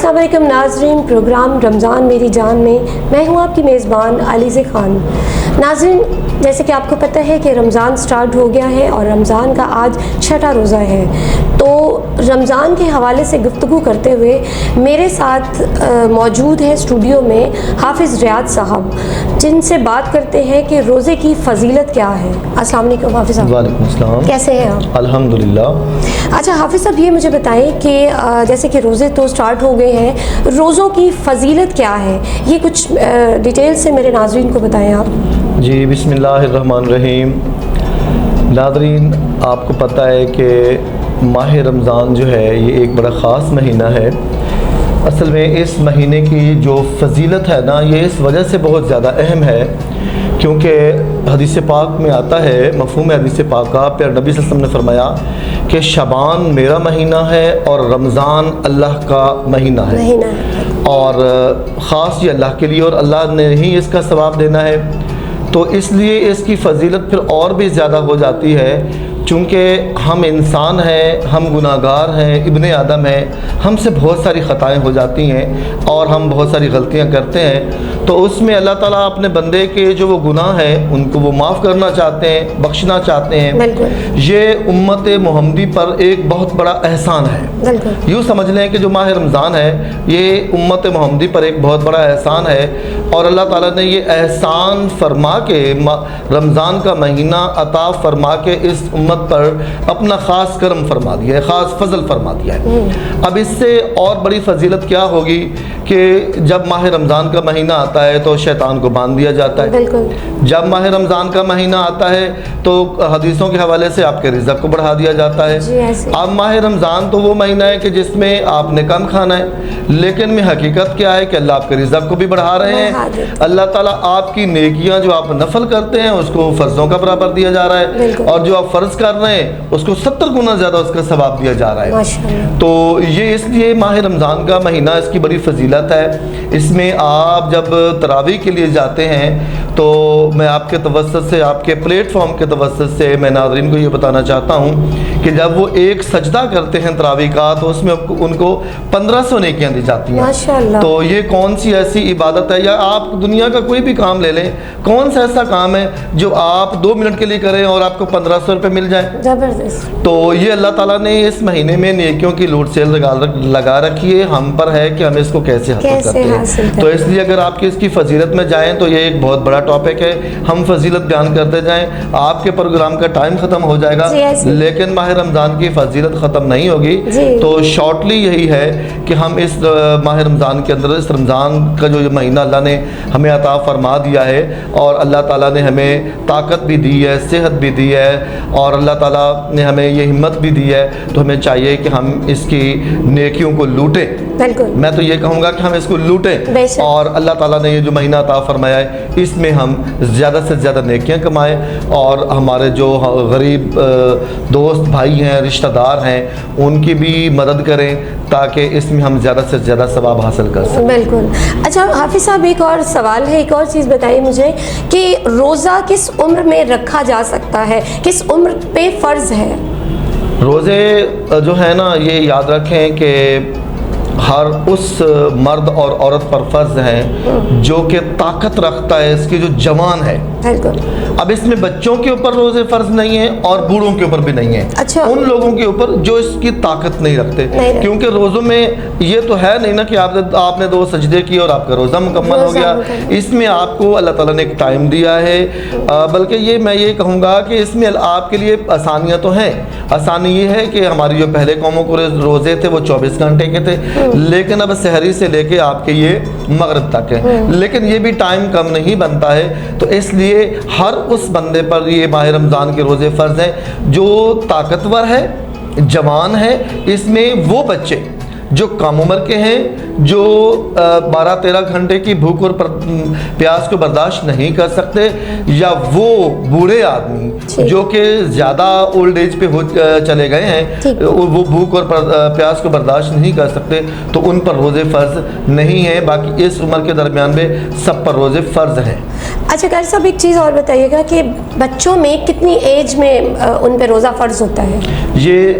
अस्सलाम वालेकुम नाज़रीन, प्रोग्राम रमज़ान मेरी जान में मैं हूँ आपकी मेज़बान अलीज़ खान। नाज़रीन, जैसे कि आपको पता है कि रमज़ान स्टार्ट हो गया है और रमज़ान का आज छठा रोज़ा है, तो रमज़ान के हवाले से गुफ्तगू करते हुए मेरे साथ मौजूद है स्टूडियो में हाफिज़ रियाद साहब, जिनसे बात करते हैं कि रोज़े की फ़जीलत क्या है। अस्सलाम वालेकुम हाफिज़ साहब। वालेकुम अस्सलाम। कैसे हैं आप? अल्हम्दुलिल्लाह। अच्छा हाफिज़ साहब, ये मुझे बताएं कि जैसे कि रोज़े तो स्टार्ट हो गए हैं, रोज़ों की फ़जीलत क्या है, ये कुछ डिटेल से मेरे नाज़रीन को बताएं आप। जी, बिस्मिल्लाहिर्रहमानिर्रहीम। नाज़रीन, आपको पता है कि माह रमज़ान जो है ये एक बड़ा ख़ास महीना है। असल में इस महीने की जो फ़जीलत है ना, ये इस वजह से बहुत ज़्यादा अहम है क्योंकि हदीस पाक में आता है, मफ़हूम हदीस पाक का, प्यारे नबी सल्लल्लाहु अलैहि वसल्लम ने फरमाया कि शबान मेरा महीना है और रमज़ान अल्लाह का महीना है और ख़ास ये अल्लाह के लिए और अल्लाह ने ही इसका सवाब देना है। तो इसलिए इसकी फ़जीलत फिर और भी ज़्यादा हो जाती है चूँकि हम इंसान हैं, हम गुनाहगार हैं, इब्ने आदम हैं, हमसे बहुत सारी ख़ताएँ हो जाती हैं और हम बहुत सारी गलतियाँ करते हैं। तो उसमें अल्लाह ताला अपने बंदे के जो वो गुनाह हैं उनको वो माफ़ करना चाहते हैं, बख्शना चाहते हैं। ये उम्मत मोहम्मदी पर एक बहुत बड़ा एहसान है। यूँ समझ लें कि जो माह रमज़ान है ये उम्मत मोहम्मदी पर एक बहुत बड़ा एहसान है और अल्लाह ताला ने ये एहसान फरमा के रमज़ान का महीना अता फरमा के इस उम्मत पर अपना ख़ास करम फरमा दिया है, ख़ास फजल फरमा दिया है। अब इससे और बड़ी फजीलत क्या होगी कि जब माह रमज़ान का महीना आता है तो शैतान को बांध दिया जाता है। जब माह रमज़ान का महीना आता है तो हदीसों के हवाले से आपके रिज़्क़ को बढ़ा दिया जाता है। अब माह रमज़ान तो वो महीना है कि जिसमें आपने कम खाना है, लेकिन में हकीकत क्या है कि अल्लाह आपके रिज़्क़ को भी बढ़ा रहे हैं। अल्लाह ताला आपकी नेकियां जो आप नफल करते हैं उसको फ़र्ज़ों का बराबर दिया जा रहा है और जो आप फ़र्ज़ कर रहे हैं उसको 70 गुना ज़्यादा उसका सवाब दिया जा रहा है। तो ये इसलिए माह रमज़ान का महीना इसकी बड़ी फजीलत है। इसमें आप जब तरावी के लिए जाते हैं तो मैं आपके तवस्सुत से, आपके प्लेटफॉर्म के तवस्सुत से मैं नाज़रीन को ये बताना चाहता हूँ कि जब वो एक सजदा करते हैं तरावी का तो उसमें उनको 1500 नेकियां दी जाती हैं। तो ये कौन सी ऐसी इबादत है, या आप दुनिया का कोई भी काम ले लें, कौन सा ऐसा काम है जो आप 2 मिनट के लिए करें और आपको 1500 रुपये मिल जाए। ज़बरदस्त। तो ये अल्लाह ताला ने इस महीने में नेकियों की लूट सेल लगा रखी है, हम पर है कि हम इसको कैसे हासिल करते हैं। तो इसलिए अगर आपकी इसकी फजीलत में जाएं तो ये एक बहुत बड़ा टॉपिक है, हम फजीलत बयान करते जाएं। आपके प्रोग्राम का टाइम ख़त्म हो जाएगा लेकिन माह रमज़ान की फजीलत ख़त्म नहीं होगी। तो शॉर्टली यही है कि हम इस माह रमज़ान के अंदर, इस रमज़ान का जो महीना अल्लाह ने हमें अता फरमा दिया है और अल्लाह ताला ने हमें ताकत भी दी है, सेहत भी दी है और अल्लाह ताला ने हमें ये हिम्मत भी दी है, तो हमें चाहिए कि हम इसकी नेकियों को लूटें। मैं तो ये कहूँगा कि हम इसको लूटें और अल्लाह ताला ने ये जो महीना अता फरमाया है इसमें हम ज़्यादा से ज़्यादा नेकियां कमाएं और हमारे जो गरीब दोस्त भाई हैं, रिश्तेदार हैं, उनकी भी मदद करें ताकि इसमें हम ज़्यादा से ज़्यादा सवाब हासिल कर सकें। बिल्कुल। अच्छा हाफिज़ साहब, एक और सवाल है, एक और चीज़ बताइए मुझे कि रोज़ा किस उम्र में रखा जा सकता है, किस उम्र पे फ़र्ज़ है? रोज़े जो है ना, ये याद रखें कि हर उस मर्द और औरत पर फ़र्ज़ है जो कि ताकत रखता है, इसकी जो जवान है। अब इसमें बच्चों के ऊपर रोज़े फ़र्ज़ नहीं है और बूढ़ों के ऊपर भी नहीं है। अच्छा। उन लोगों के ऊपर जो इसकी ताकत नहीं रखते, क्योंकि रोज़ों में ये तो है नहीं ना कि आपने 2 सजदे किए और आपका रोज़ा मुकम्मल हो गया। इसमें आपको अल्लाह ताला ने एक टाइम दिया है, बल्कि ये मैं ये कहूँगा कि इसमें आपके लिए आसानियाँ तो हैं। आसानी ये है कि हमारी जो पहले कौमों को रोज़े थे वो 24 घंटे के थे, लेकिन अब सहरी से लेके आपके ये मगरिब तक है, लेकिन ये भी टाइम कम नहीं बनता है। तो इसलिए हर उस बंदे पर ये माह रमज़ान के रोज़े फ़र्ज़ हैं जो ताकतवर है, जवान है। इसमें वो बच्चे जो कम उम्र के हैं, जो 12-13 घंटे की भूख और प्यास को बर्दाश्त नहीं कर सकते, या वो बूढ़े आदमी जो कि ज़्यादा ओल्ड एज पे हो चले गए हैं, वो भूख और प्यास को बर्दाश्त नहीं कर सकते, तो उन पर रोज़े फ़र्ज़ नहीं है। बाकी इस उम्र के दरमियान में सब पर रोज़े फ़र्ज़ हैं। अच्छा कारी साहब, एक चीज़ और बताइएगा कि बच्चों में कितनी एज में उन पे रोज़ा फ़र्ज़ होता है? ये